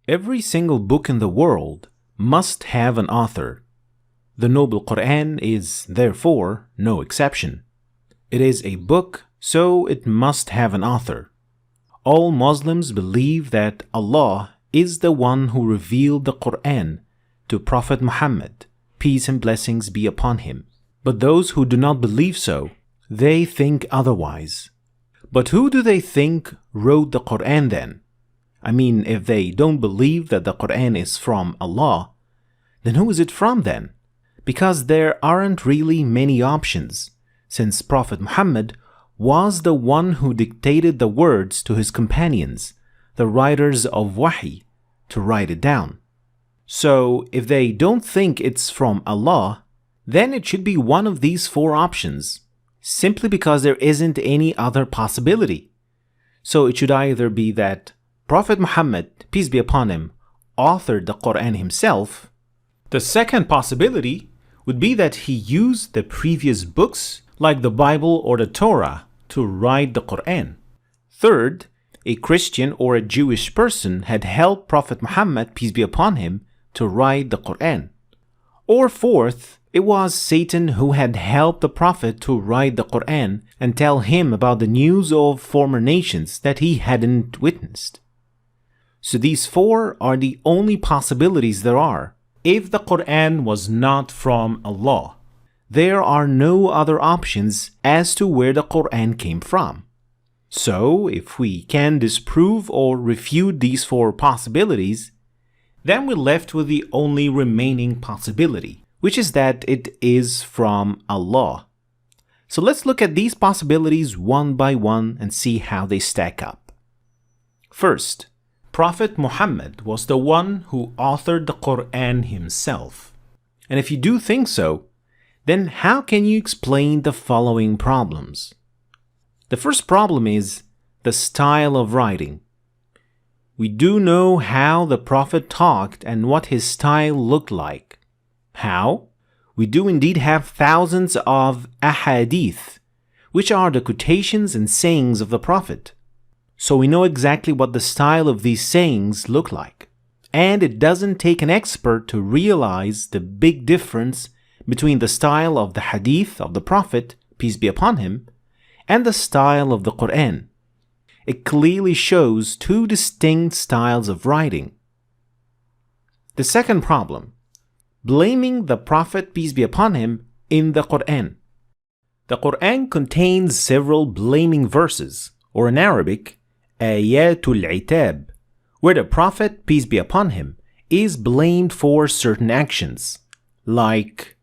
Every single book in the world must have an author. The Noble Qur'an is, therefore, no exception. It is a book, so it must have an author. All Muslims believe that Allah is the one who revealed the Qur'an to Prophet Muhammad, peace and blessings be upon him. But those who do not believe so, they think otherwise. But who do they think wrote the Qur'an then? I mean, if they don't believe that the Qur'an is from Allah, then who is it from then? Because there aren't really many options, since Prophet Muhammad was the one who dictated the words to his companions, the writers of Wahy, to write it down. So, if they don't think it's from Allah, then it should be one of these four options, simply because there isn't any other possibility. So it should either be that Prophet Muhammad, peace be upon him, authored the Qur'an himself. The second possibility would be that he used the previous books like the Bible or the Torah to write the Qur'an. Third, a Christian or a Jewish person had helped Prophet Muhammad, peace be upon him, to write the Qur'an. Or fourth, it was Satan who had helped the Prophet to write the Qur'an and tell him about the news of former nations that he hadn't witnessed. So these four are the only possibilities there are if the Qur'an was not from Allah. There are no other options as to where the Qur'an came from. So, if we can disprove or refute these four possibilities, then we're left with the only remaining possibility, which is that it is from Allah. So let's look at these possibilities one by one and see how they stack up. First, Prophet Muhammad was the one who authored the Qur'an himself. And if you do think so, then how can you explain the following problems? The first problem is the style of writing. We do know how the Prophet talked and what his style looked like. How? We do indeed have thousands of ahadith, which are the quotations and sayings of the Prophet. So we know exactly what the style of these sayings look like. And it doesn't take an expert to realize the big difference between the style of the hadith of the Prophet, peace be upon him, and the style of the Qur'an. It clearly shows two distinct styles of writing. The second problem, blaming the Prophet, peace be upon him, in the Qur'an. The Qur'an contains several blaming verses, or in Arabic, ayatul itab, where the Prophet, peace be upon him, is blamed for certain actions, like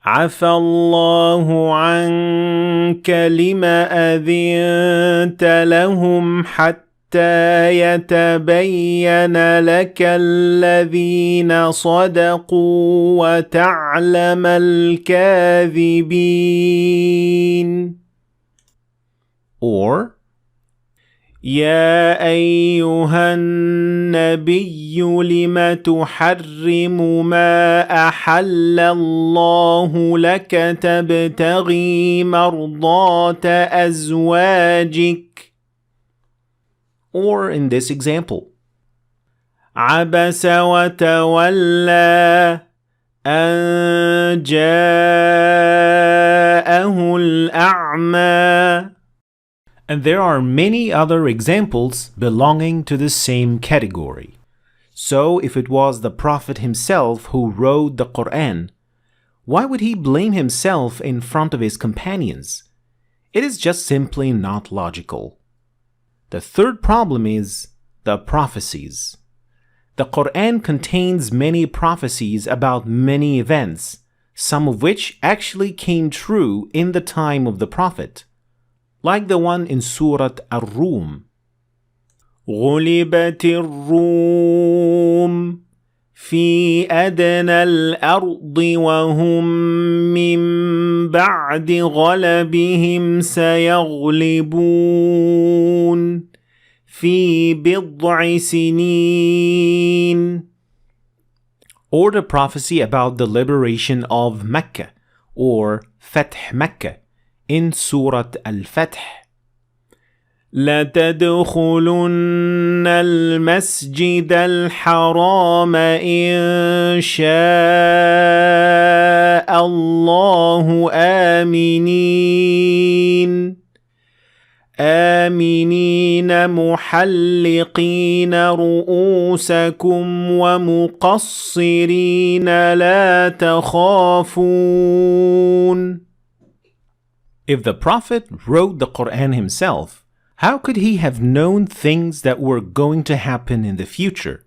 عفى الله عنك لما أذنت لهم حتى يتبين لك الذين صدقوا وتعلم الكاذبين. Or يا أيها النبي لم تحرم ما أحل الله لك تبتغي مرضات أزواجك. Or in this example, عبس وتولى أن جاءه الأعمى. And there are many other examples belonging to the same category. So if it was the Prophet himself who wrote the Qur'an, why would he blame himself in front of his companions? It is just simply not logical. The third problem is the prophecies. The Qur'an contains many prophecies about many events, some of which actually came true in the time of the Prophet. Like the one in Surah Ar-Rum. غُلِبَتِ الرُّومُ فِي أَدْنَى الْأَرْضِ وَهُمْ مِنْ بَعْدِ غَلَبِهِمْ سَيَغْلِبُونَ فِي بِضْعِ سِنِينَ. Or the prophecy about the liberation of Mecca, or Fath Mecca, in Surah Al-Fath. لَتَدْخُلُنَّ الْمَسْجِدَ الْحَرَامَ إِن شَاءَ اللَّهُ آمِنِينَ محلقين رؤوسكم ومقصرين لا تخافون. If the Prophet wrote the Qur'an himself, how could he have known things that were going to happen in the future?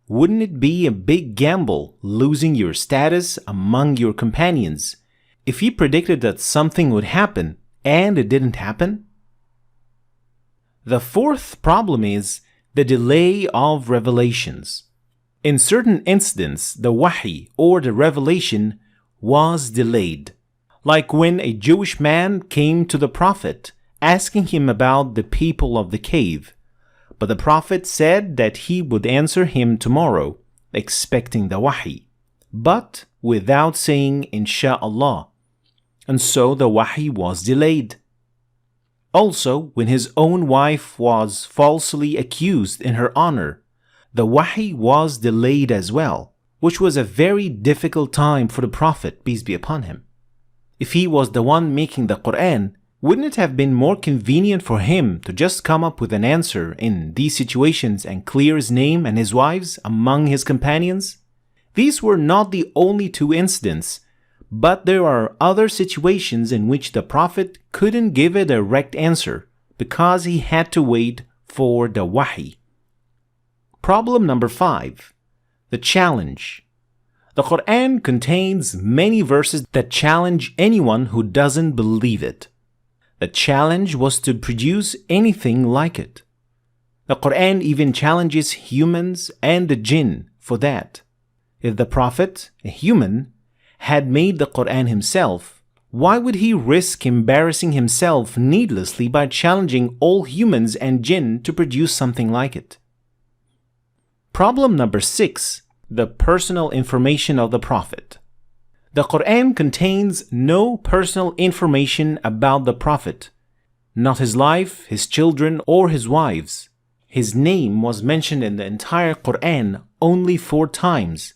Wouldn't it be a big gamble losing your status among your companions if he predicted that something would happen and it didn't happen? The fourth problem is the delay of revelations. In certain incidents, the wahi or the revelation was delayed, like when a Jewish man came to the Prophet asking him about the people of the cave, but the Prophet said that he would answer him tomorrow, expecting the wahi, but without saying Insha'Allah, and so the wahi was delayed. Also, when his own wife was falsely accused in her honor, the wahi was delayed as well, which was a very difficult time for the Prophet, peace be upon him. If he was the one making the Qur'an, wouldn't it have been more convenient for him to just come up with an answer in these situations and clear his name and his wives among his companions? These were not the only two incidents, but there are other situations in which the Prophet couldn't give a direct answer because he had to wait for the wahi. Problem number 5. The challenge. The Qur'an contains many verses that challenge anyone who doesn't believe it. The challenge was to produce anything like it. The Qur'an even challenges humans and the jinn for that. If the Prophet, a human, had made the Qur'an himself, why would he risk embarrassing himself needlessly by challenging all humans and jinn to produce something like it? Problem number 6. The personal information of the Prophet. The Qur'an contains no personal information about the Prophet, not his life, his children, or his wives. His name was mentioned in the entire Qur'an only 4 times,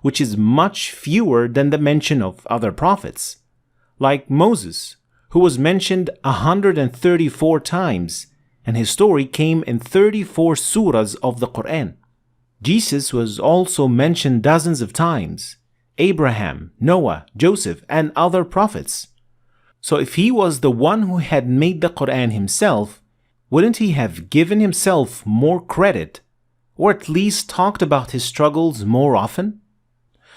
which is much fewer than the mention of other prophets, like Moses, who was mentioned 134 times, and his story came in 34 surahs of the Qur'an. Jesus was also mentioned dozens of times, Abraham, Noah, Joseph, and other prophets. So if he was the one who had made the Qur'an himself, wouldn't he have given himself more credit, or at least talked about his struggles more often?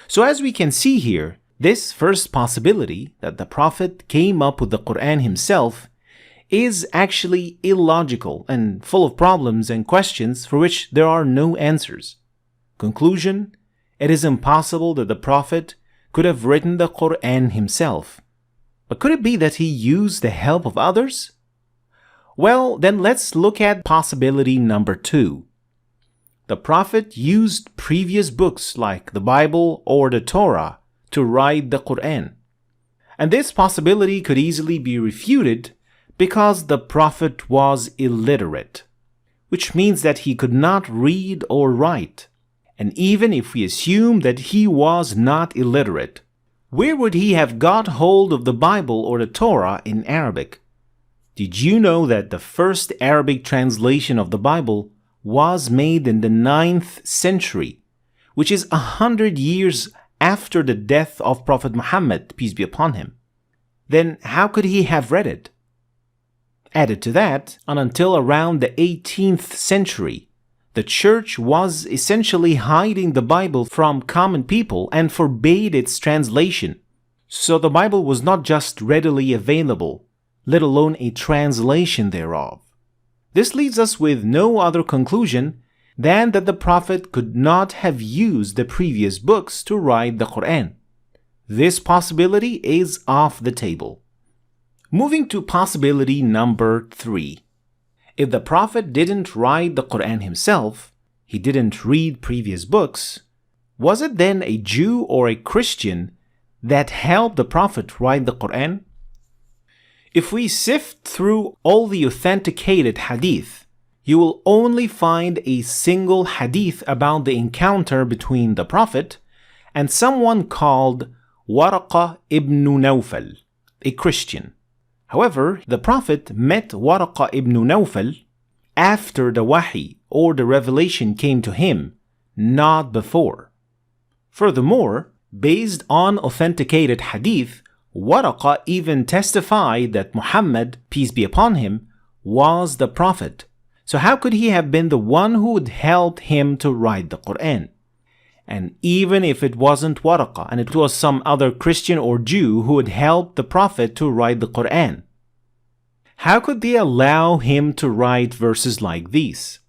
So as we can see here, this first possibility that the Prophet came up with the Qur'an himself is actually illogical and full of problems and questions for which there are no answers. Conclusion: it is impossible that the Prophet could have written the Qur'an himself. But could it be that he used the help of others? Well, then let's look at possibility number 2. The Prophet used previous books like the Bible or the Torah to write the Qur'an. And this possibility could easily be refuted because the Prophet was illiterate, which means that he could not read or write. And even if we assume that he was not illiterate, where would he have got hold of the Bible or the Torah in Arabic? Did you know that the first Arabic translation of the Bible was made in the 9th century, which is 100 years after the death of Prophet Muhammad, peace be upon him? Then how could he have read it? Added to that, and until around the 18th century, the church was essentially hiding the Bible from common people and forbade its translation. So the Bible was not just readily available, let alone a translation thereof. This leaves us with no other conclusion than that the Prophet could not have used the previous books to write the Qur'an. This possibility is off the table. Moving to possibility number 3. If the Prophet didn't write the Qur'an himself, he didn't read previous books, was it then a Jew or a Christian that helped the Prophet write the Qur'an? If we sift through all the authenticated hadith, you will only find a single hadith about the encounter between the Prophet and someone called Waraqah ibn Nawfal, a Christian. However, the Prophet met Waraqah ibn Nawfal after the wahi or the revelation came to him, not before. Furthermore, based on authenticated hadith, Waraqah even testified that Muhammad, peace be upon him, was the Prophet. So how could he have been the one who would help him to write the Qur'an? And even if it wasn't Waraqah and it was some other Christian or Jew who would help the Prophet to write the Qur'an, how could they allow him to write verses like these?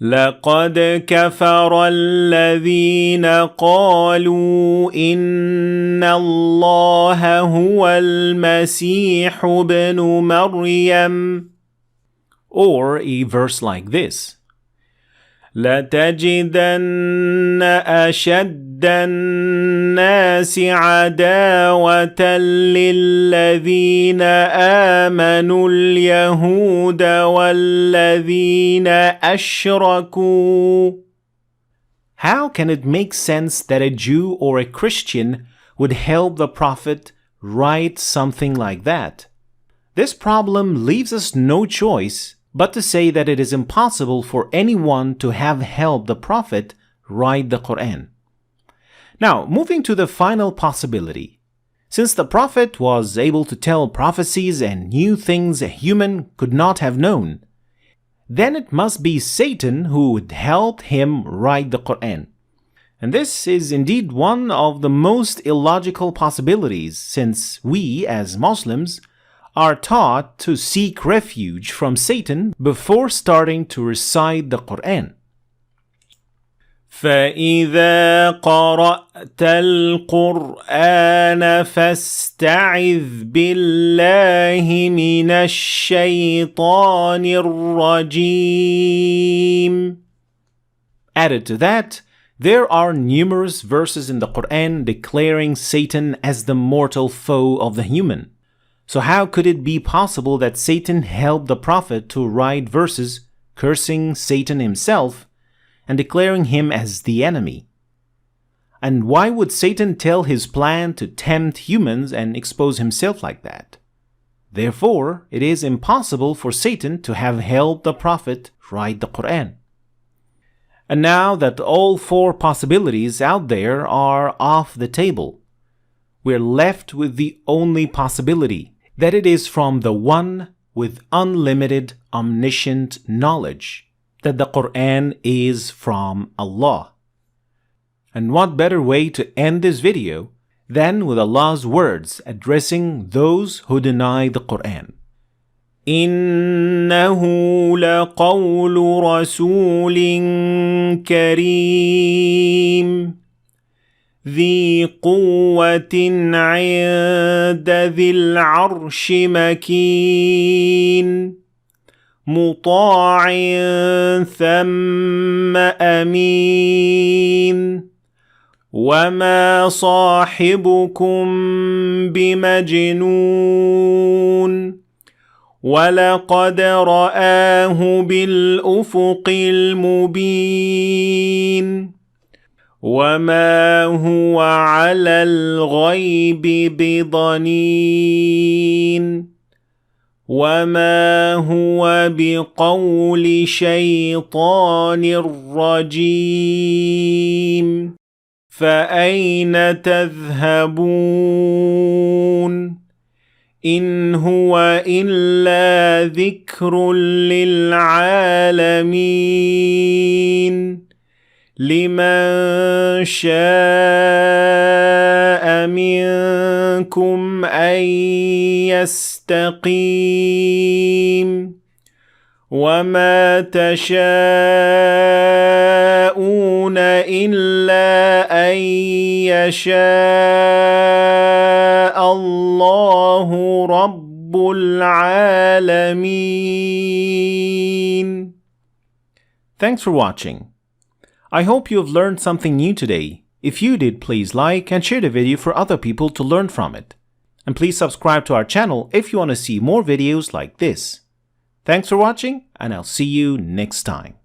لقد كفر الذين قالوا إن الله هو المسيح ابن مريم. Or a verse like this. لتجدن أشد الناس عداوة للذين آمنوا اليهود والذين أشركوا. How can it make sense that a Jew or a Christian would help the Prophet write something like that? This problem leaves us no choice but to say that it is impossible for anyone to have helped the Prophet write the Qur'an. Now, moving to the final possibility. Since the Prophet was able to tell prophecies and knew things a human could not have known, then it must be Satan who would help him write the Qur'an. And this is indeed one of the most illogical possibilities, since we, as Muslims, are taught to seek refuge from Satan before starting to recite the Qur'an. فإذا قرأت القرآن فاستعذ بالله من الشيطان الرجيم. Added to that, there are numerous verses in the Qur'an declaring Satan as the mortal foe of the human. So how could it be possible that Satan helped the Prophet to write verses cursing Satan himself and declaring him as the enemy? And why would Satan tell his plan to tempt humans and expose himself like that? Therefore, it is impossible for Satan to have helped the Prophet write the Qur'an. And now that all four possibilities out there are off the table, we're left with the only possibility, that it is from the one with unlimited omniscient knowledge, that the Qur'an is from Allah. And what better way to end this video than with Allah's words addressing those who deny the Qur'an. إنه لقول رسول كريم ذي قوة عند ذي العرش مكين مطاع ثم أمين وما صاحبكم بمجنون ولقد رآه بالأفق المبين وما هو على الغيب بضنين وما هو بقول شيطان رجيم فأين تذهبون إن هو إلا ذكر للعالمين لمن شاء منكم أن يستقيم وما تشاءون إلا أن يشاء الله رب العالمين. Thanks for watching. I hope you have learned something new today. If you did, please like and share the video for other people to learn from it. And please subscribe to our channel if you want to see more videos like this. Thanks for watching, and I'll see you next time.